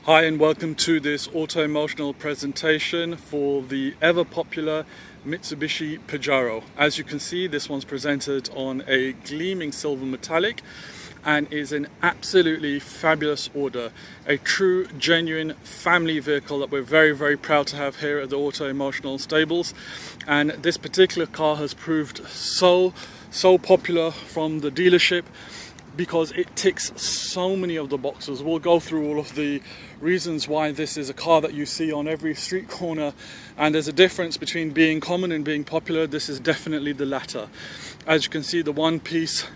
Hi and welcome to this Autoemotional presentation for the ever popular Mitsubishi Pajero. As you can see, this one's presented on a gleaming silver metallic and is an absolutely fabulous order. A true, genuine family vehicle that we're very proud to have here at the Autoemotional stables. And this particular car has proved so popular from the dealership because it ticks so many of the boxes. We'll go through all of the reasons why this is a car that you see on every street corner, and there's a difference between being common and being popular. This is definitely the latter. As you can see, the one-piece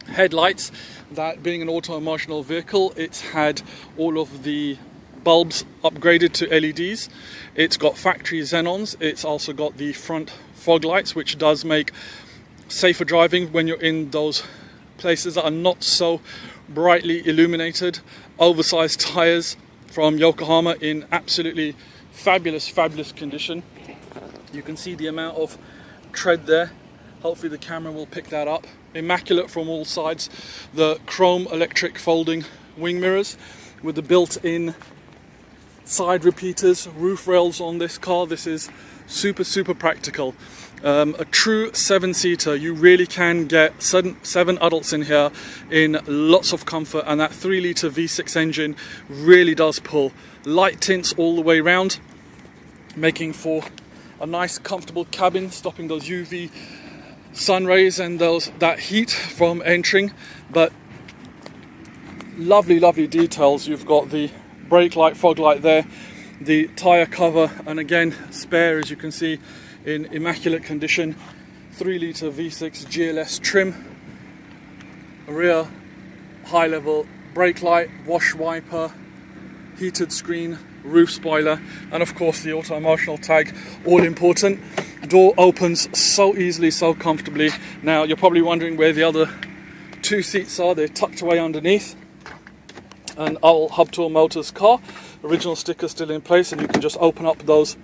headlights, that being an Autoemotional vehicle, it's had all of the bulbs upgraded to LEDs. It's got factory xenons. It's also got the front fog lights, which does make safer driving when you're in those places that are not so brightly illuminated. Oversized tires from Yokohama in absolutely fabulous condition. You can see the amount of tread there. Hopefully the camera will pick that up. Immaculate from all sides. The chrome electric folding wing mirrors with the built-in side repeaters, roof rails on this car. This is super practical. A true 7-seater. You really can get seven adults in here in lots of comfort, and that 3-litre V6 engine really does pull. Light tints all the way around, making for a nice comfortable cabin, stopping those UV sun rays and that heat from entering. But lovely details. You've got the brake light, fog light there, the tyre cover, and again spare, as you can see, in immaculate condition. 3-litre V6 GLS trim, rear high level brake light, wash wiper, heated screen, roof spoiler, and of course the Autoemotional tag, all important. Door opens so easily, so comfortably. Now you're probably wondering where the other 2 seats are. They're tucked away underneath. An old Hub Tour Motors car, original sticker still in place, and you can just open up those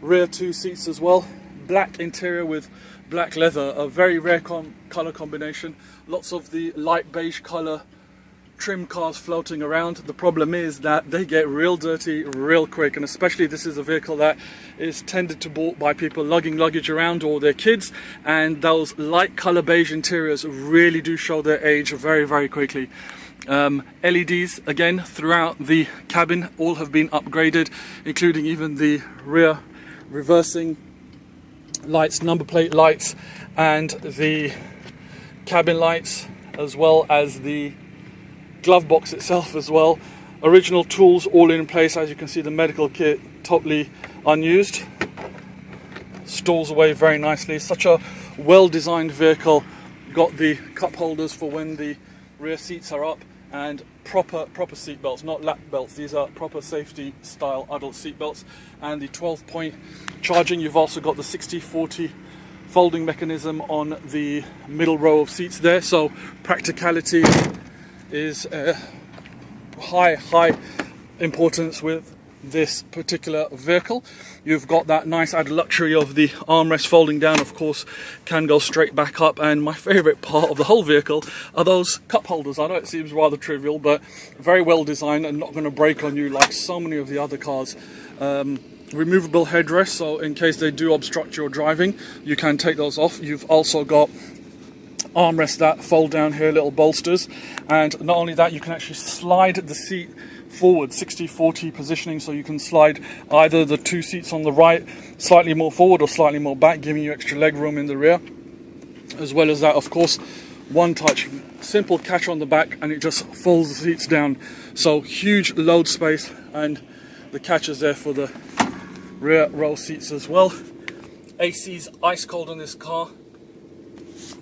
rear 2 seats as well. Black interior with black leather, a very rare color combination. Lots of the light beige color trim cars floating around. The problem is that they get real dirty real quick, and especially this is a vehicle that is tended to bought by people lugging luggage around or their kids, and those light color beige interiors really do show their age very quickly. LEDs again throughout the cabin, all have been upgraded, including even the rear reversing lights, number plate lights, and the cabin lights, as well as the glove box itself as well. Original tools all in place. As you can see, the medical kit totally unused, stores away very nicely. Such a well designed vehicle. Got the cup holders for when the rear seats are up, and proper seat belts, not lap belts. These are proper safety style adult seat belts, and the 12-point charging. You've also got the 60/40 folding mechanism on the middle row of seats there, so practicality is high importance with this particular vehicle. You've got that nice added luxury of the armrest folding down, of course, can go straight back up, and my favorite part of the whole vehicle are those cup holders. I know it seems rather trivial, but very well designed and not going to break on you like so many of the other cars. Removable headrests, so in case they do obstruct your driving, you can take those off. You've also got armrests that fold down here, little bolsters, and not only that, you can actually slide the seat forward, 60/40 positioning, so you can slide either the 2 seats on the right slightly more forward or slightly more back, giving you extra leg room in the rear. As well as that, of course, one touch, simple catch on the back, and it just folds the seats down, so huge load space, and the catches there for the rear row seats as well. AC's ice cold in this car.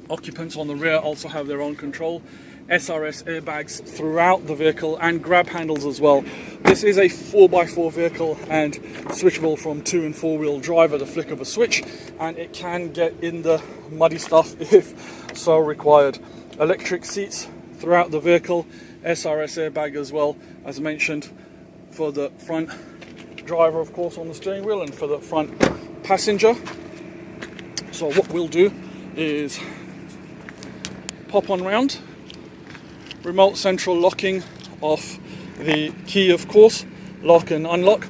Occupants on the rear also have their own control. SRS airbags throughout the vehicle, and grab handles as well. This is a 4x4 vehicle and switchable from 2- and 4-wheel drive at the flick of a switch, and it can get in the muddy stuff if so required. Electric seats throughout the vehicle, SRS airbag as well, as mentioned, for the front driver, of course, on the steering wheel, and for the front passenger. So what we'll do is pop on round, remote central locking off the key, of course, lock and unlock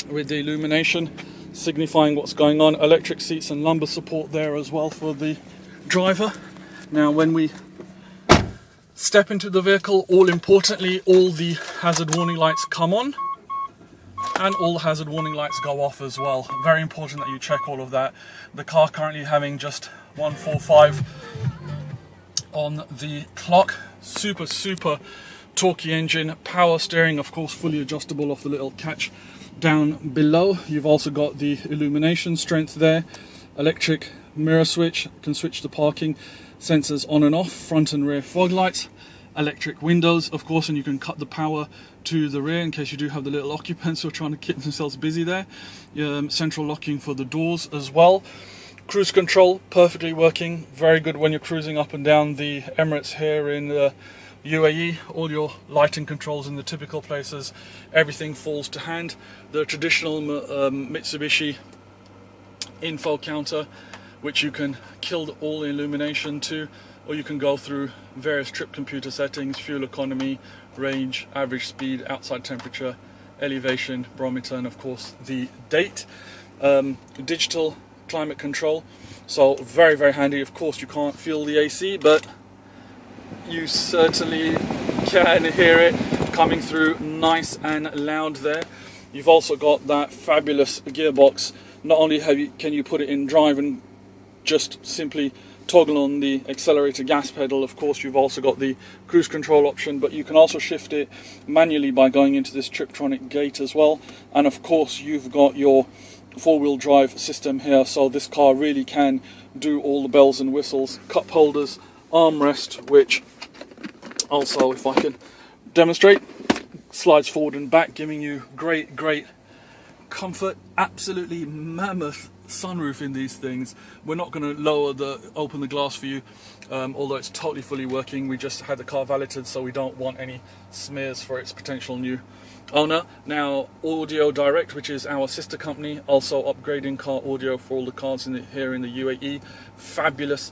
with the illumination signifying what's going on. Electric seats and lumbar support there as well for the driver. Now when we step into the vehicle, all importantly, all the hazard warning lights come on and all the hazard warning lights go off as well. Very important that you check all of that. The car currently having just 145 on the clock. Super torquey engine, power steering, of course fully adjustable off the little catch down below. You've also got the illumination strength there, electric mirror switch, can switch the parking sensors on and off, front and rear fog lights, electric windows of course, and you can cut the power to the rear in case you do have the little occupants who are trying to keep themselves busy there. Central locking for the doors as well. Cruise control perfectly working, very good when you're cruising up and down the Emirates here in UAE. All your lighting controls in the typical places, everything falls to hand. The traditional Mitsubishi info counter, which you can kill all the illumination to, or you can go through various trip computer settings, fuel economy, range, average speed, outside temperature, elevation, barometer, and of course the date. Digital climate control, so very handy. Of course you can't feel the AC, but you certainly can hear it coming through nice and loud there. You've also got that fabulous gearbox. Not only can you put it in drive and just simply toggle on the accelerator gas pedal, of course you've also got the cruise control option, but you can also shift it manually by going into this Triptronic gate as well. And of course you've got your four-wheel drive system here, so this car really can do all the bells and whistles. Cup holders, armrest, which also, if I can demonstrate, slides forward and back, giving you great comfort. Absolutely mammoth sunroof in these things. We're not going to open the glass for you, although it's totally fully working. We just had the car valeted, so we don't want any smears for its potential new owner. Now AUDIODIRECT, which is our sister company, also upgrading car audio for all the cars here in the UAE. Fabulous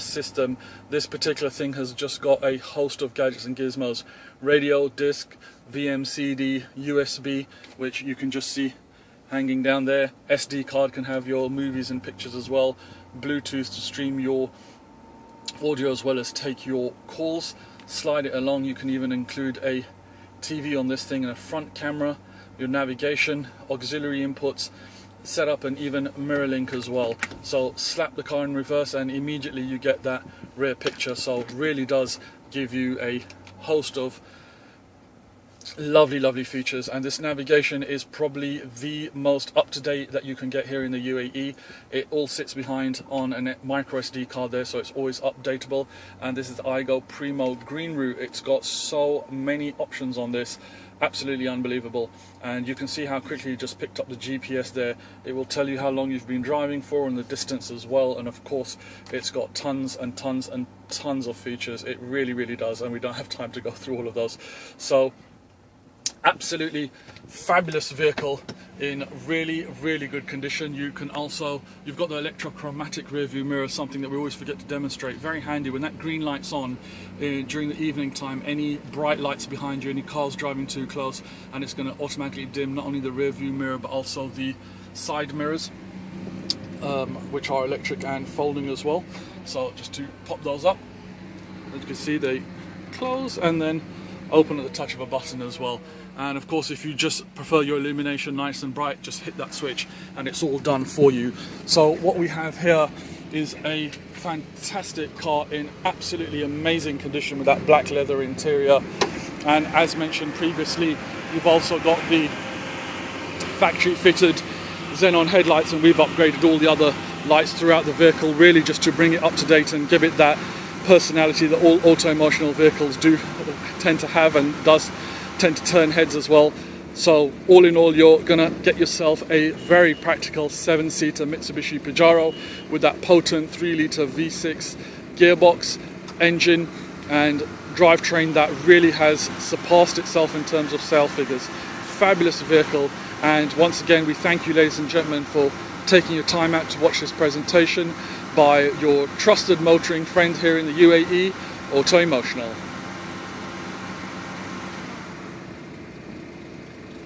system. This particular thing has just got a host of gadgets and gizmos: radio, disc, VMCD, USB, which you can just see hanging down there. SD card can have your movies and pictures as well. Bluetooth to stream your audio as well as take your calls. Slide it along, you can even include a TV on this thing and a front camera, your navigation, auxiliary inputs, setup, and even mirror link as well. So slap the car in reverse and immediately you get that rear picture. So it really does give you a host of lovely features, and this navigation is probably the most up-to-date that you can get here in the UAE. It all sits behind on a micro SD card there, so it's always updatable. And this is the iGo Primo Green Route. It's got so many options on this, absolutely unbelievable. And you can see how quickly you just picked up the GPS there. It will tell you how long you've been driving for and the distance as well. And of course it's got tons and tons of features. It really does, and we don't have time to go through all of those. So absolutely fabulous vehicle in really good condition. You've got the electrochromatic rear view mirror, something that we always forget to demonstrate. Very handy when that green light's on during the evening time, any bright lights behind you, any cars driving too close, and it's going to automatically dim not only the rear view mirror but also the side mirrors, which are electric and folding as well. So just to pop those up, as you can see, they close and then open at the touch of a button as well. And of course, if you just prefer your illumination nice and bright, just hit that switch and it's all done for you. So what we have here is a fantastic car in absolutely amazing condition with that black leather interior. And as mentioned previously, you've also got the factory fitted xenon headlights, and we've upgraded all the other lights throughout the vehicle, really just to bring it up to date and give it that personality that all Autoemotional vehicles do tend to have, and does tend to turn heads as well. So all in all, you're gonna get yourself a very practical 7-seater Mitsubishi Pajero with that potent 3-litre V6 gearbox engine and drivetrain that really has surpassed itself in terms of sale figures. Fabulous vehicle, and once again we thank you, ladies and gentlemen, for taking your time out to watch this presentation by your trusted motoring friend here in the UAE, Autoemotional.